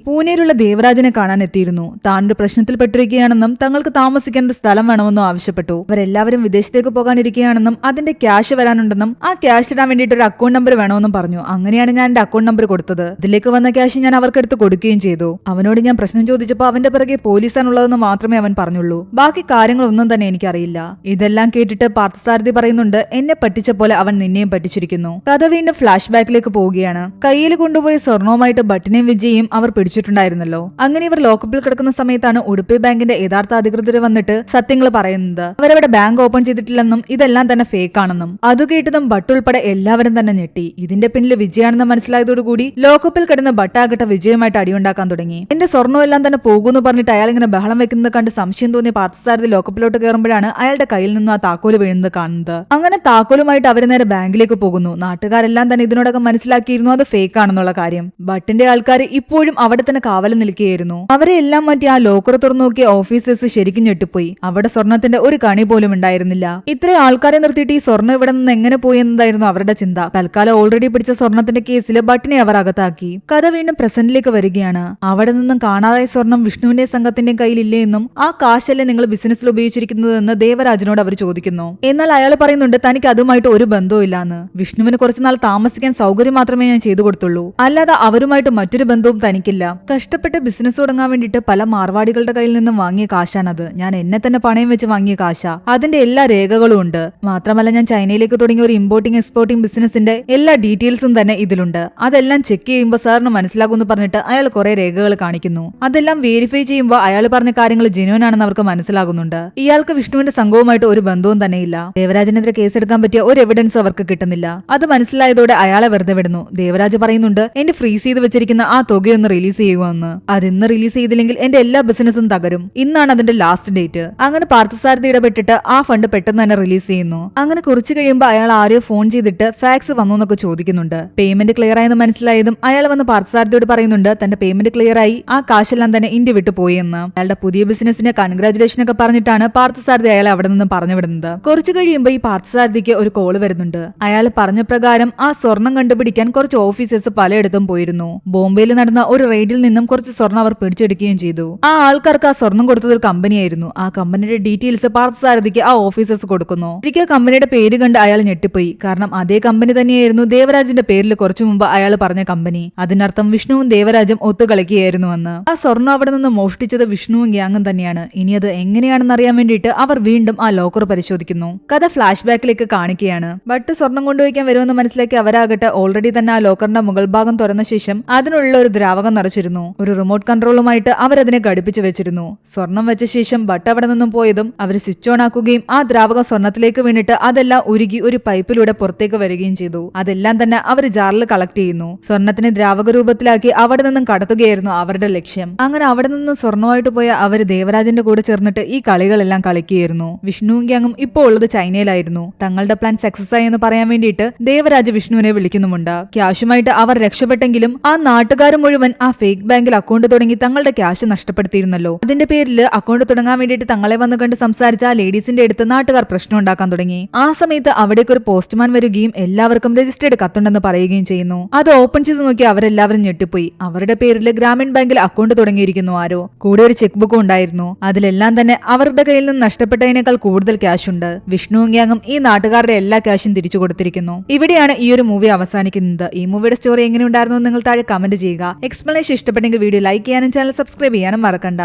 പൂനെയിലുള്ള ദേവരാജനെ കാണാൻ എത്തിയിരുന്നു. താനൊരു പ്രശ്നത്തിൽ പെട്ടിരിക്കുകയാണെന്നും തങ്ങൾക്ക് താമസിക്കാൻ ഒരു സ്ഥലം വേണമെന്നും ആവശ്യപ്പെട്ടു. അവരെല്ലാവരും വിദേശത്തേക്ക് പോകാനിരിക്കുകയാണെന്നും അതിന്റെ ക്യാഷ് വരാനുണ്ടെന്നും ആ ക്യാഷ് ഇടാൻ വേണ്ടിയിട്ട് ഒരു അക്കൗണ്ട് നമ്പർ വേണമെന്നും പറഞ്ഞു. അങ്ങനെയാണ് ഞാൻ എന്റെ അക്കൗണ്ട് നമ്പർ കൊടുത്തത്. ഇതിലേക്ക് വന്ന ക്യാഷ് ഞാൻ അവർക്കെടുത്ത് കൊടുക്കുകയും ചെയ്തു. അവനോട് ഞാൻ പ്രശ്നം ചോദിച്ചപ്പോൾ അവന്റെ പിറകെ പോലീസാണുള്ളതെന്ന് മാത്രമേ അവൻ പറഞ്ഞുള്ളൂ. ബാക്കി കാര്യങ്ങളൊന്നും തന്നെ എനിക്കറിയില്ല. ഇതെല്ലാം കേട്ടിട്ട് പാർത്ഥസാരഥി പറയുന്നുണ്ട് എന്നെ പറ്റിച്ച പോലെ അവൻ നിന്നെയും പറ്റിച്ചിരിക്കുന്നു. കഥ വീണ്ടും ഫ്ലാഷ് ബാക്കിലേക്ക് പോവുകയാണ്. കയ്യിൽ കൊണ്ടുപോയ സ്വർണവുമായിട്ട് ബട്ടിനെയും വിജയും അവർ പിടിച്ചിട്ടുണ്ടായിരുന്നല്ലോ. അങ്ങനെ ഇവർ ലോക്കപ്പിൽ കിടക്കുന്ന സമയത്താണ് ഉടുപ്പി ബാങ്കിന്റെ യഥാർത്ഥ അധികൃതർ വന്നിട്ട് സത്യങ്ങൾ പറയുന്നത്. അവരവിടെ ബാങ്ക് ഓപ്പൺ ചെയ്തിട്ടില്ലെന്നും ഇതെല്ലാം തന്നെ ഫേക്ക് ആണെന്നും. അത് കേട്ടതും ബട്ട് ഉൾപ്പെടെ എല്ലാവരും തന്നെ ഞെട്ടി. ഇതിന്റെ പിന്നിൽ വിജയാണെന്ന് മനസ്സിലായതോടുകൂടി ലോക്കപ്പിൽ കിടന്ന ബട്ടാകട്ട വിജയുമായിട്ട് അടിയുണ്ടാക്കാൻ തുടങ്ങി. എന്റെ സ്വർണ്ണം എല്ലാം തന്നെ പോകുന്നു പറഞ്ഞിട്ട് അയാൾ ഇങ്ങനെ ബഹളം വെക്കുന്നത് കണ്ട് സംശയം തോന്നിയ പാർത്ഥസാരഥി ലോക്കപ്പിലോട്ട് കയറുമ്പോഴാണ് അയാളുടെ കയ്യിൽ നിന്ന് ആ താക്കോല് വീഴുന്നത് കാണുന്നത്. അങ്ങനെ താക്കോലുമായിട്ട് അവർ നേരെ ബാങ്കിലേക്ക് പോകുന്നു. നാട്ടുകാരെല്ലാം തന്നെ ഇതിനോടകം മനസ്സിലാക്കിയിരുന്നു അത് ഫേക്ക് ആണെന്നുള്ള കാര്യം. ബട്ടിന്റെ ആൾക്കാർ ഇപ്പോഴും അവിടെ തന്നെ കാവലം നിൽക്കുകയായിരുന്നു. അവരെ എല്ലാം മാറ്റി ആ ലോക്കർ തുറന്നു നോക്കിയ ഓഫീസേഴ്സ് ശരിക്കും ഞെട്ടിപ്പോയി. അവിടെ സ്വർണത്തിന്റെ ഒരു കണി പോലും ഉണ്ടായിരുന്നില്ല. ഇത്രയും ആൾക്കാരെ നിർത്തിയിട്ട് ഈ സ്വർണ്ണം ഇവിടെ നിന്ന് എങ്ങനെ പോയി എന്നതായിരുന്നു അവരുടെ ചിന്ത. തൽക്കാലം ഓൾറെഡി പിടിച്ച സ്വർണത്തിന്റെ കേസിൽ ബട്ടിനെ അവർ അകത്താക്കി. കഥ വീണ്ടും പ്രസന്റിലേക്ക് വരികയാണ്. അവിടെ നിന്നും കാണാതായ സ്വർണം വിഷ്ണുവിന്റെ സംഘത്തിന്റെ കയ്യിലില്ലേ എന്നും ആ കാശല്ലേ നിങ്ങൾ ബിസിനസ്സിൽ ഉപയോഗിച്ചിരിക്കുന്നതെന്ന് ദേവരാജനോട് അവർ ചോദിക്കുന്നു. എന്നാൽ അയാൾ പറയുന്നുണ്ട് തനിക്ക് അതുമായിട്ട് ഒരു ബന്ധവും ഇല്ലാന്ന്. വിഷ്ണുവിന് കുറച്ചുനാൾ താമസിക്കാൻ സൗകര്യം മാത്രമേ ഞാൻ ചെയ്തു കൊടുത്തുള്ളൂ, അല്ലാതെ അവരുമായിട്ട് മറ്റൊരു ബന്ധവും തനിക്കില്ല. കഷ്ടപ്പെട്ട് ബിസിനസ് തുടങ്ങാൻ വേണ്ടിയിട്ട് പല മാർവാടികളുടെ കയ്യിൽ നിന്നും വാങ്ങിയ കാശാണത്. ഞാൻ എന്നെ തന്നെ പണയം വെച്ച് വാങ്ങിയ കാശ. അതിന്റെ എല്ലാ രേഖകളും ഉണ്ട്. മാത്രമല്ല ഞാൻ ചൈനയിലേക്ക് തുടങ്ങിയ ഒരു ഇമ്പോർട്ടിംഗ് എക്സ്പോർട്ടിംഗ് ബിസിനസിന്റെ എല്ലാ ഡീറ്റെയിൽസും തന്നെ ഇതിലുണ്ട്. അതെല്ലാം ചെക്ക് ചെയ്യുമ്പോൾ സാറിന് മനസ്സിലാകുമെന്ന് പറഞ്ഞിട്ട് അയാൾ കുറെ രേഖകൾ കാണിക്കുന്നു. അതെല്ലാം വെരിഫൈ ചെയ്യുമ്പോൾ അയാൾ പറഞ്ഞ കാര്യങ്ങൾ ജെന്യൂൻ ആണെന്ന് അവർക്ക് മനസ്സിലാകുന്നുണ്ട്. ഇയാൾക്ക് വിഷ്ണുവിന്റെ സംഘവുമായിട്ട് ഒരു ബന്ധവും തന്നെയില്ല. ദേവരാജനെതിരെ കേസെടുക്കാൻ പറ്റിയ ഒരു എവിഡൻസ് അവർക്ക് കിട്ടുന്നില്ല. അത് മനസ്സിലായതോടെ അയാളെ വെറുതെ വിടുന്നു. ദേവരാജ് പറയുന്നുണ്ട് എന്റെ ഫ്രീസ് ചെയ്ത് വെച്ചിരിക്കുന്ന ആ തുകയൊന്ന് റിലീസ് ചെയ്യുമെന്ന്. അതിന്ന് റിലീസ് ചെയ്തില്ലെങ്കിൽ എന്റെ എല്ലാ ബിസിനസ്സും തകരും. ഇന്നാണ് അതിന്റെ ലാസ്റ്റ് ഡേറ്റ്. അങ്ങനെ പാർത്ഥസാരഥി ഇടപെട്ടിട്ട് ആ ഫണ്ട് പെട്ടെന്ന് തന്നെ റിലീസ് ചെയ്യുന്നു. അങ്ങനെ കുറച്ചു കഴിയുമ്പോൾ അയാൾ ആരെയോ ഫോൺ ചെയ്തിട്ട് ഫാക്സ് വന്നു എന്നൊക്കെ ചോദിക്കുന്നുണ്ട്. പേയ്മെന്റ് ക്ലിയർ ആയെന്ന് മനസ്സിലായതും അയാൾ വന്ന് പാർത്ഥസാരഥിയോട് പറയുന്നുണ്ട് തന്റെ പേയ്മെന്റ് ക്ലിയർ ആയി, ആ കാശെല്ലാം തന്നെ ഇന്ത്യ വിട്ടു പോയി എന്ന്. അയാളുടെ പുതിയ ബിസിനസിന് കൺഗ്രാജുലേഷൻ ഒക്കെ പറഞ്ഞിട്ടാണ് പാർത്ഥസാരഥി അയാളെ അവിടെ നിന്നും പറഞ്ഞു വിടുന്നത്. കുറച്ചു കഴിയുമ്പോൾ ഈ പാർത്ഥസാരഥിക്ക് ഒരു കോള് വരുന്നുണ്ട്. അയാൾ പറഞ്ഞ പ്രകാരം ആ സ്വർണം കണ്ടുപിടിക്കാൻ കുറച്ച് ഓഫീസേഴ്സ് പലയിടത്തും പോയിരുന്നു. ബോംബെയിൽ നടന്ന ഒരു റെയ്ഡിൽ നിന്നും കുറച്ച് സ്വർണം അവർ പിടിച്ചെടുക്കുകയും ചെയ്തു. ആ ആൾക്കാർക്ക് ആ സ്വർണം കൊടുത്തത് ഒരു കമ്പനിയായിരുന്നു. ആ കമ്പനിയുടെ ഡീറ്റെയിൽസ് പാർത്ഥസാരഥിക്ക് ആ ഓഫീസേഴ്സ് കൊടുക്കുന്നു. ഒരിക്കൽ കമ്പനിയുടെ പേര് കണ്ട് അയാൾ ഞെട്ടിപ്പോയി. കാരണം അതേ കമ്പനി തന്നെയായിരുന്നു ദേവരാജിന്റെ പേരിൽ കുറച്ചു മുമ്പ് അയാൾ പറഞ്ഞ കമ്പനി. അതിനർത്ഥം വിഷ്ണുവും ദേവരാജും ഒത്തുകളിക്കുകയായിരുന്നുവെന്ന്. ആ സ്വർണം അവിടെ നിന്ന് മോഷ്ടിച്ചത് വിഷ്ണുവും ഗ്യാങ്ങും തന്നെയാണ്. ഇനി അത് എങ്ങനെയാണെന്ന് അറിയാൻ വേണ്ടിയിട്ട് അവർ വീണ്ടും ആ ലോക്കർ പരിശോധിക്കുന്നു. കഥ ഫ്ലാഷ് ബാക്കിലേക്ക് കാണിക്കുകയാണ്. ബട്ട് സ്വർണം കൊണ്ടുവയ്ക്കാൻ വരുമെന്ന് മനസ്സിലാക്കി അവരാകട്ടെ ഓൾറെഡി തന്നെ ആ ലോക്കറിന്റെ മുകൾ ഭാഗം തുറന്ന ശേഷം അതിന് അതിനുള്ള ഒരു ദ്രാവകം നിറച്ചിരുന്നു. ഒരു റിമോട്ട് കൺട്രോളുമായിട്ട് അവരതിനെ ഘടിപ്പിച്ചു വെച്ചിരുന്നു. സ്വർണം വെച്ച ശേഷം ബട്ട് അവിടെ നിന്നും പോയതും അവർ സ്വിച്ച് ഓൺ ആക്കുകയും ആ ദ്രാവകം സ്വർണത്തിലേക്ക് വീണിട്ട് അതെല്ലാം ഉരുകി ഒരു പൈപ്പിലൂടെ പുറത്തേക്ക് വരികയും ചെയ്തു. അതെല്ലാം തന്നെ അവർ ജാറിൽ കളക്ട് ചെയ്യുന്നു. സ്വർണത്തിനെ ദ്രാവക രൂപത്തിലാക്കി അവിടെ നിന്നും കടത്തുകയായിരുന്നു അവരുടെ ലക്ഷ്യം. അങ്ങനെ അവിടെ നിന്ന് സ്വർണമായിട്ട് പോയ അവർ ദേവരാജന്റെ കൂടെ ചേർന്നിട്ട് ഈ കളികളെല്ലാം കളിക്കുകയായിരുന്നു. വിഷ്ണുവും ഗ്യാങ്ങും ഇപ്പോൾ ഉള്ളത് ചൈനയിലായിരുന്നു. തങ്ങളുടെ പ്ലാൻ സക്സസ് ആയി എന്ന് പറയാൻ വേണ്ടിയിട്ട് ദേവരാജ് വിഷ്ണുവിനെ വിളിക്കുന്നുമുണ്ട്. ക്യാഷുമായിട്ട് അവർ രക്ഷപ്പെട്ടെങ്കിലും ആ നാട്ടുകാർ മുഴുവൻ ആ ഫേക്ക് ബാങ്കിൽ അക്കൗണ്ട് തുടങ്ങി തങ്ങളുടെ ക്യാഷ് നഷ്ടപ്പെടുത്തിയിരുന്നല്ലോ. അതിന്റെ പേരിൽ അക്കൗണ്ട് തുടങ്ങാൻ വേണ്ടിയിട്ട് തങ്ങളെ വന്ന് കണ്ട് സംസാരിച്ച ആ ലേഡീസിന്റെ അടുത്ത് നാട്ടുകാർ പ്രശ്നം ഉണ്ടാക്കാൻ തുടങ്ങി. ആ സമയത്ത് അവിടേക്ക് ഒരു പോസ്റ്റ്മാൻ വരികയും എല്ലാവർക്കും രജിസ്റ്റേർഡ് കത്തുണ്ടെന്ന് പറയുകയും ചെയ്യുന്നു. അത് ഓപ്പൺ ചെയ്ത് നോക്കി അവരെല്ലാവരും ഞെട്ടിപ്പോയി. അവരുടെ പേരിൽ ഗ്രാമീൺ ബാങ്കിൽ അക്കൗണ്ട് തുടങ്ങിയിരിക്കുന്നു ആരോ. കൂടെ ഒരു ചെക്ക് ബുക്കും ഉണ്ടായിരുന്നു. അതിലെല്ലാം തന്നെ അവരുടെ കയ്യിൽ നിന്ന് നഷ്ടപ്പെട്ടതിനേക്കാൾ കൂടുതൽ ക്യാഷ് ഉണ്ട്. വിഷ്ണുവും ഗ്യാങ്ങും ഈ നാട്ടുകാരുടെ എല്ലാ ക്യാഷും തിരിച്ചു കൊടുത്തിരിക്കുന്നു. ഇവിടെയാണ് ഈ ഒരു മൂവി അവസാനിക്കുന്നത്. ഈ മൂവിയുടെ സ്റ്റോറി എങ്ങനെ ഉണ്ടായിരുന്നു നിങ്ങൾ താഴെ കമന്റ് ചെയ്യുക. എക്സ്പ്ലനേഷൻ ഇഷ്ടപ്പെട്ടെങ്കിൽ വീഡിയോ ലൈക്ക് ചെയ്യാനും ചാനൽ സബ്സ്ക്രൈബ് ചെയ്യാനും മറക്കണ്ട.